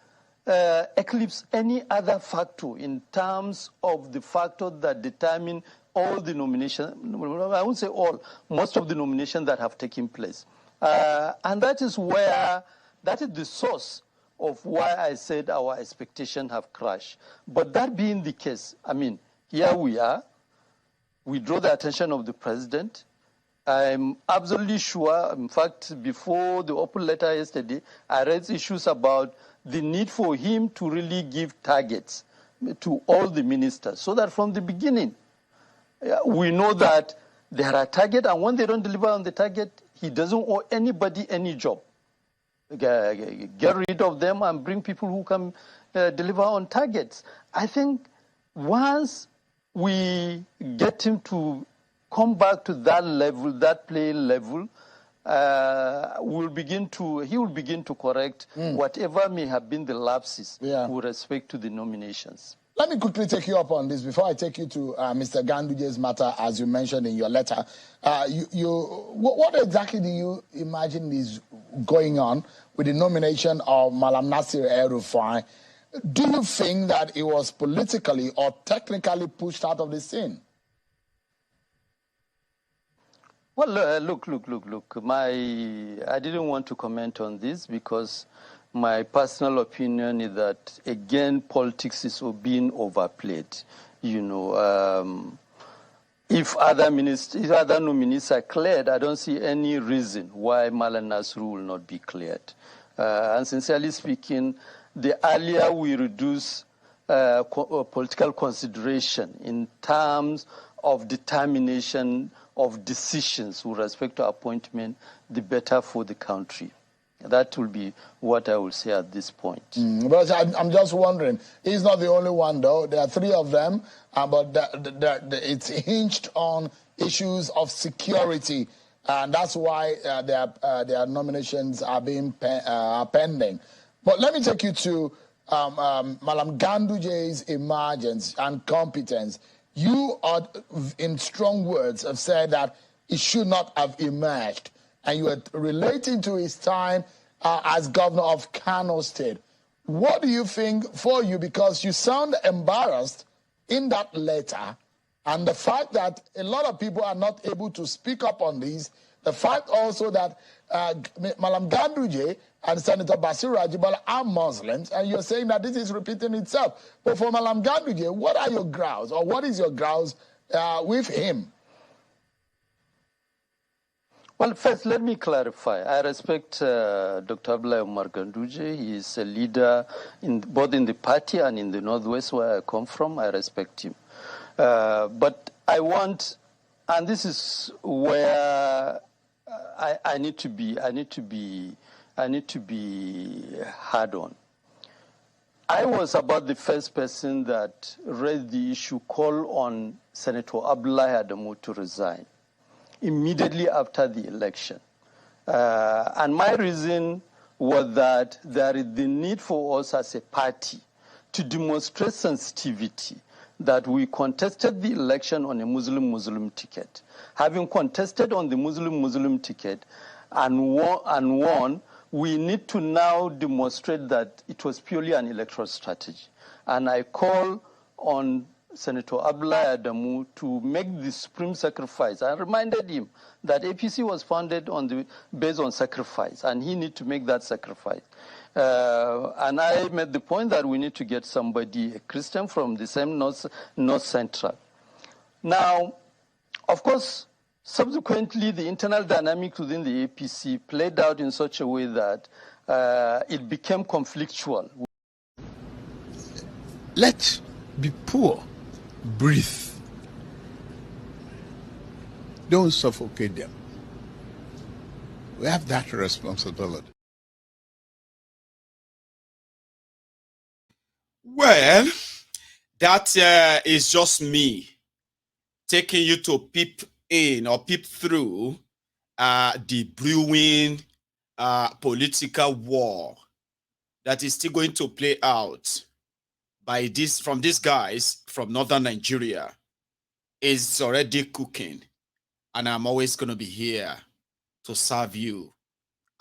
eclipse any other factor in terms of the factors that determine all the nominations. I won't say all, most of the nominations that have taken place. And that is the source of why I said our expectations have crashed. But that being the case, I mean, here we are. We draw the attention of the president. I'm absolutely sure, in fact, before the open letter yesterday, I raised issues about the need for him to really give targets to all the ministers so that from the beginning, we know that there are targets, and when they don't deliver on the target, he doesn't owe anybody any job. Get rid of them and bring people who can deliver on targets. I think once we get him to come back to that level, that playing level, he will begin to correct whatever may have been the lapses with respect to the nominations. Let me quickly take you up on this before I take you to Mr. Ganduje's matter, as you mentioned in your letter. What exactly do you imagine is going on with the nomination of Malam Nasir El-Rufai? Do you think that it was politically or technically pushed out of the scene? Well, look. I didn't want to comment on this because my personal opinion is that, again, politics is being overplayed. You know, if other nominees are cleared, I don't see any reason why Malam Nasir will not be cleared. And sincerely speaking, the earlier we reduce political consideration in terms of determination of decisions with respect to appointment, the better for the country. That will be what I will say at this point. But I'm just wondering, he's not the only one, though. There are three of them, but it's hinged on issues of security, and that's why their nominations are being pending. But let me take you to Malam Ganduje's emergence and competence. You, are, in strong words, have said that it should not have emerged. And you are relating to his time as governor of Kano State. What do you think for you? Because you sound embarrassed in that letter, and the fact that a lot of people are not able to speak up on these, the fact also that Malam Ganduje and Senator Basiru Ajibala are Muslims, and you're saying that this is repeating itself. But for Malam Ganduje, what are your grounds, or what is your grounds with him? Well, first, let me clarify. I respect Dr. Abdullahi Umar Ganduje. He is a leader both in the party and in the Northwest, where I come from. I respect him. But I want, and this is where I need to be hard on. I was about the first person that raised the issue, called on Senator Abdullahi Adamu to resign immediately after the election. And my reason was that there is the need for us as a party to demonstrate sensitivity, that we contested the election on a Muslim-Muslim ticket. Having contested on the Muslim-Muslim ticket and won, we need to now demonstrate that it was purely an electoral strategy. And I call on Senator Abdullahi Adamu to make the supreme sacrifice. I reminded him that APC was founded based on sacrifice, and he needs to make that sacrifice. And I made the point that we need to get somebody, a Christian from the same North Central. Now, of course, subsequently, the internal dynamics within the APC played out in such a way that it became conflictual. Let's be poor. Breathe. Don't suffocate them. We have that responsibility. Well, that is just me taking you to peep in or peep through the brewing political war that is still going to play out from these guys from northern Nigeria. Is already cooking, and I'm always going to be here to serve you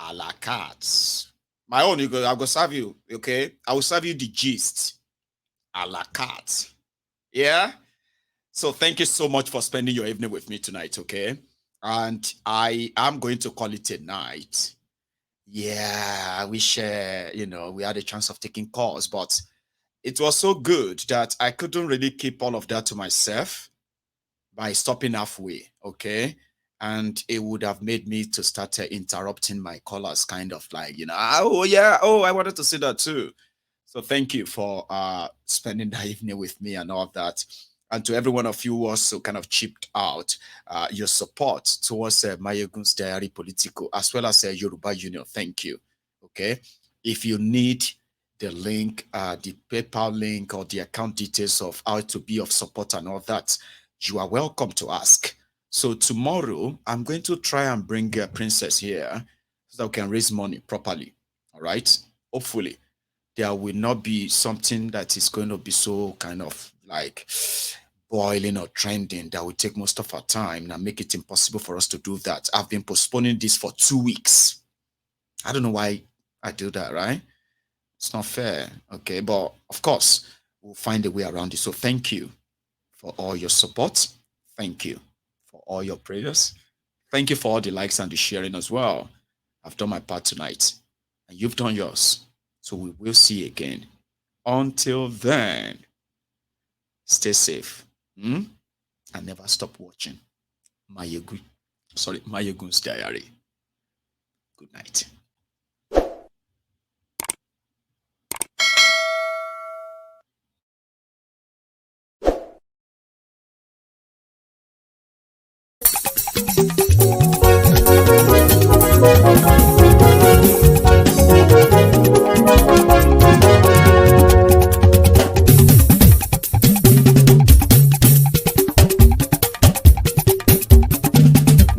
a la carte. My own, I will serve you, okay? I will serve you the gist a la carte. Yeah? So thank you so much for spending your evening with me tonight, okay? And I am going to call it a night. Yeah, I wish, we had a chance of taking calls, but it was so good that I couldn't really keep all of that to myself by stopping halfway, okay? And it would have made me to start interrupting my callers, kind of like, I wanted to see that too. So thank you for spending the evening with me and all of that. And to every one of you who also kind of chipped out your support towards Mayegun's Diary Political, as well as Yoruba Union. Thank you, okay? If you need the link, the PayPal link, or the account details of how to be of support and all that, you are welcome to ask. So tomorrow, I'm going to try and bring Princess here so that we can raise money properly. All right? Hopefully, there will not be something that is going to be so kind of like boiling or trending that will take most of our time and make it impossible for us to do that. I've been postponing this for 2 weeks. I don't know why I do that, right? It's not fair, okay? But of course, we'll find a way around it. So thank you for all your support. Thank you for all your prayers. Thank you for all the likes and the sharing as well. I've done my part tonight, and you've done yours. So we will see you again. Until then, stay safe. And never stop watching Mayegun's Diary. Good night.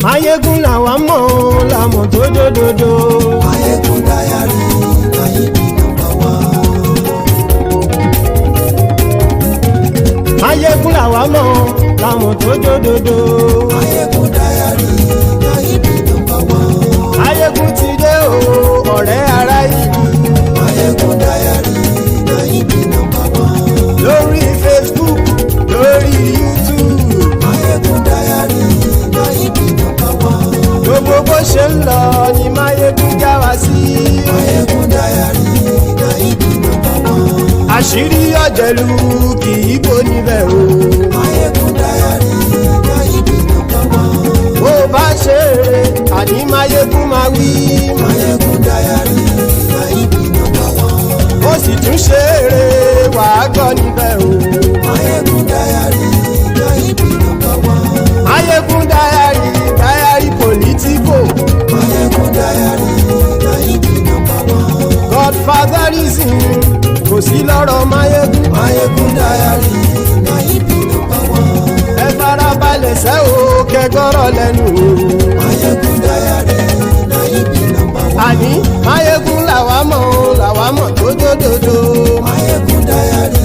Mayegun làwa mọ̀ làmọ̀ tó dòdòdò. Mayegun Diary Mayegun number one. Mayegun làwa mọ̀ làmọ̀ tó dòdòdò. Mayegun Diary Mayegun number one. Mayegun ti dé o ọ̀rẹ́ ara ìlú. Mayegun Diary Mayegun number one. Lórí Facebook, lórí YouTube. Mayegun Diary Mayegun number one. Gbogbo bó ṣe ń lọ ni Mayegun já wa sí. Mayegun Diary Mayegun number one. Àṣírí ọ̀jẹ̀lú kì í bò níbẹ̀ o. Mayegun Diary Mayegun number one. Bó bá ṣe eré àní Mayegun máa wí. Mayegun Diary Mayegun number one. Ó sì tún ṣe eré wàá gbọ́ níbẹ̀ o. Mayegun Diary Mayegun number one. Mayegun Diary Diary Political. Mayegun Diary Mayegun number one. Godfatherism kò sí lọ́rọ̀ Mayegun. Mayegun Diary Mayegun number one. Ẹ farabalẹ̀ sẹ́ o kẹgọ́rọ̀ lẹ́nu o. Mayegun Diary Mayegun number one. Àní Mayegun làwa mọ̀ tó dòdòdò. Mayegun Diary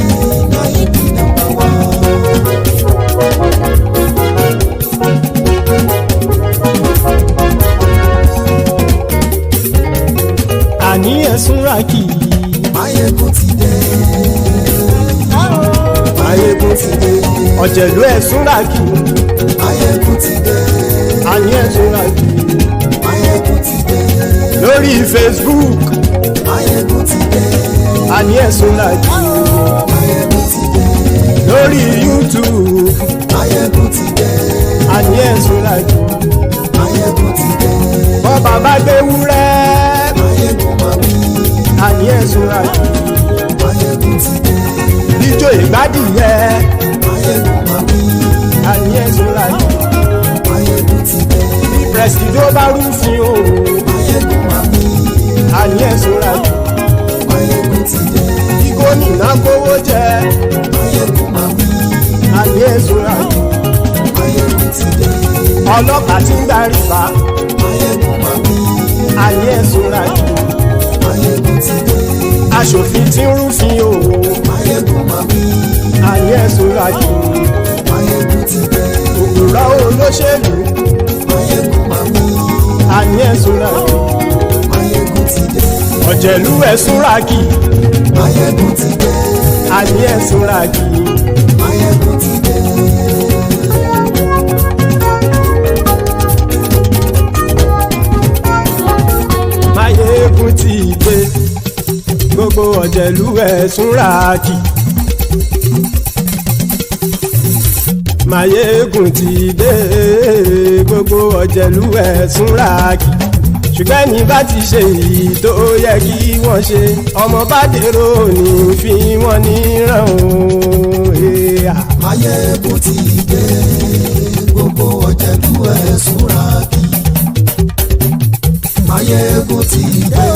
Mayegun number one. Àní ẹ̀sùn rákì. Mayegun ti dé. Mayegun ti dé. Ọ̀jẹ̀lú ẹ̀sùn rákì. Mayegun ti dé. Àní ẹ̀sùn rákì. Mayegun ti dé. Lórí Facebook. Mayegun ti dé. Àní ẹ̀sùn rákì. Mayegun ti dé. Lórí YouTube. Mayegun ti dé. Àní ẹ̀sùn rákì. Mayegun ti dé. Bọ́ bàbá gbé wúrẹ́. Mayegun máa wí. Àní ẹ̀sùn rákì. Mayegun ti dé. Ijó ìgbádìyẹ. Mayegun máa wí. Àní ẹ̀sùn rákì. Mayegun ti dé. Bí pẹ̀sìdó bá rúfin o. Mayegun máa wí. Àní ẹ̀sùn rákì. Mayegun ti dé. Bí gómìnà gbówó jẹ. Mayegun máa wí. Àní ẹ̀sùn rákì. Mayegun ti dé. Ọlọ́pàá ti ń darí bá. Mayegun máa wí. Àní ẹ̀sùn rákì. Mayegun ti dé. Aṣòfin tí ń rúfin o. Mayegun máa wí. Àní ẹ̀sùn rákì. Mayegun ti dé. Òpùrọ́ olóṣèlú. Mayegun máa wí. Àní ẹ̀sùn rákì. Mayegun ti dé. ọ̀jẹ̀lú ẹ̀ súnra kì. Máyégún ti dé. Àní ẹ̀ súnra kì. Máyégún ti dé. Máyégún ti dé. Gbogbo ọ̀jẹ̀lú ẹ̀ súnra kì. Máyégún ti dé. Gbogbo ọ̀jẹ̀lú ẹ̀ súnra kì. Ṣùgbọ́n ní bá ti ṣe èyí tó yẹ kí wọ́n ṣe, ọmọ bá dèrò ní fi wọ́n níran o. Máyégún ti dé. Gbogbo ọ̀jẹ̀lú ẹ̀ súnra kì. Máyégún ti dé.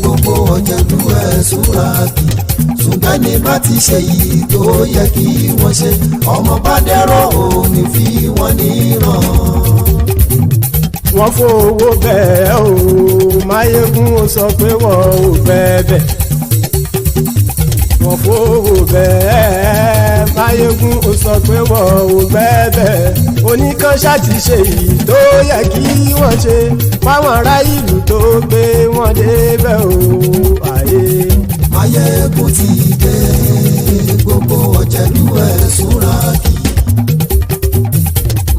Gbogbo ọ̀jẹ̀lú ẹ̀ súnra kì. Ṣùgbọ́n ní bá ti ṣe èyí tó yẹ kí wọ́n ṣe, ọmọ bá dèrò ní fi wọ́n níran. Wọ́n fowó bẹ́ẹ̀ o, Máyégún ó sọ pé wọ́n ò fẹ́ bẹ̀. Wọ́n fowó bẹ́ẹ̀, Máyégún ó sọ pé wọ́n ò fẹ́ bẹ̀. Oníkanṣá ti ṣe èyí tó yẹ kí wọ́n ṣe, fáwọn ará ìlú tó gbé wọn débẹ̀ o. Máyégún ti dé. Gbogbo ọ̀jẹ̀lú ẹ̀ súnra kì.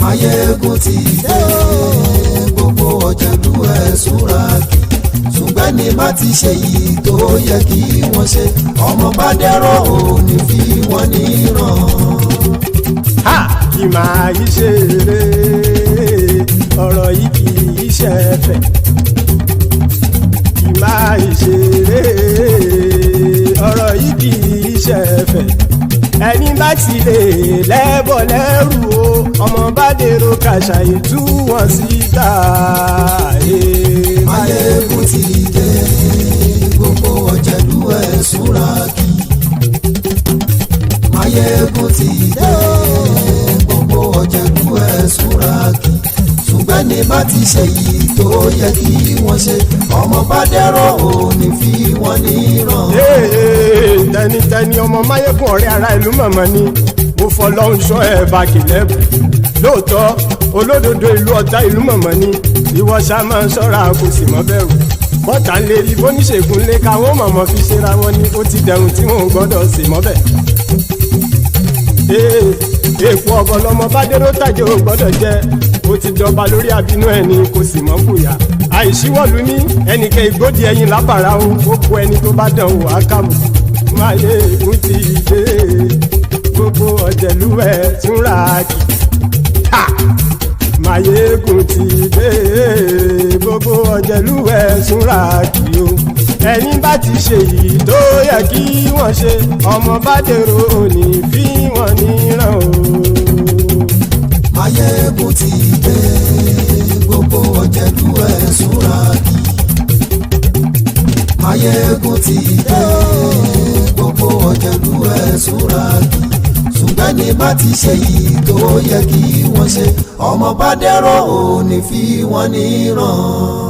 Máyégún ti dé. Gbogbo ọ̀jẹ̀lú ẹ̀ súnra kì. Ṣùgbọ́n ní bá ti ṣe yìí tó yẹ kí wọ́n ṣe, ọmọ bá dẹ́rọ̀ ò ní fi wọ́n níran. Kì máa yí ṣe eré, ọ̀rọ̀ yìí kì í ṣe ẹ̀fẹ̀. Kì máa yí ṣe eré, ọ̀rọ̀ yìí kì í ṣe ẹ̀fẹ̀. Ẹni bá ti lè lẹ́bọ̀ lẹ́rù o, ọmọ bá dèrò kàṣàyè tú wọn síta. Máyégún ti dé. Gbogbo ọ̀jẹ̀lú ẹ̀ súnra kì. Máyégún ti dé. Gbogbo ọ̀jẹ̀lú ẹ̀ súnra kì. Ṣùgbọ́n ní bá ti ṣe yìí tó yẹ kí wọ́n ṣe, ọmọ bá dẹ́rọ̀ ò ní fi wọ́n níran. Tẹnitẹni ọmọ Máyégún ọ̀rẹ́ ara ìlú mọ̀mọ́ ni mo fọlọ́run ṣọ́ ẹ̀ bá kìlẹ́bù. Lóòótọ́ olódodo ìlú ọ̀tá ìlú mọ̀mọ́ ni ìwọ ṣá máa ń ṣọ́ra kò sì mọ́ bẹ̀rù. Bọ́tà ń lè rí bóníṣègùn lé káwọn mọ̀mọ́ fi ṣera wọn ni ó ti dẹrùn tí wọn ò gbọ́dọ̀ sì mọ́ bẹ̀. Èèpo ọ̀bọ lọmọ bá dérò tàjẹ́ ò gbọ́dọ̀ jẹ́, ó ti jọba lórí àbínú ẹni kò sì mọ́ bùyà. Àìsíwọ́lu ní ẹnìkẹ́ ìgbódì ẹyin lábàrá o, ó kó ẹni tó bá dán wò á kàmù. Máyégún ti dé. Gbogbo ọ̀jẹ̀lú ẹ̀ súnra kì. Máyégún ti dé. Gbogbo ọ̀jẹ̀lú ẹ̀ súnra kì o. Ẹni bá ti ṣe yìí tó yẹ kí wọ́n ṣe, ọmọ bá dèrò òní fi wọ́n níran o. Máyégún ti dé. Gbogbo ọ̀jẹ̀lú ẹ̀ súnra kì. Máyégún ti dé. Gbogbo ọ̀jẹ̀lú ẹ̀ súnra kì. Ṣùgbọ́n ní bá ti ṣe yìí tó yẹ kí wọ́n ṣe, ọmọ bá dẹ́rọ̀ ò ní fi wọ́n níran.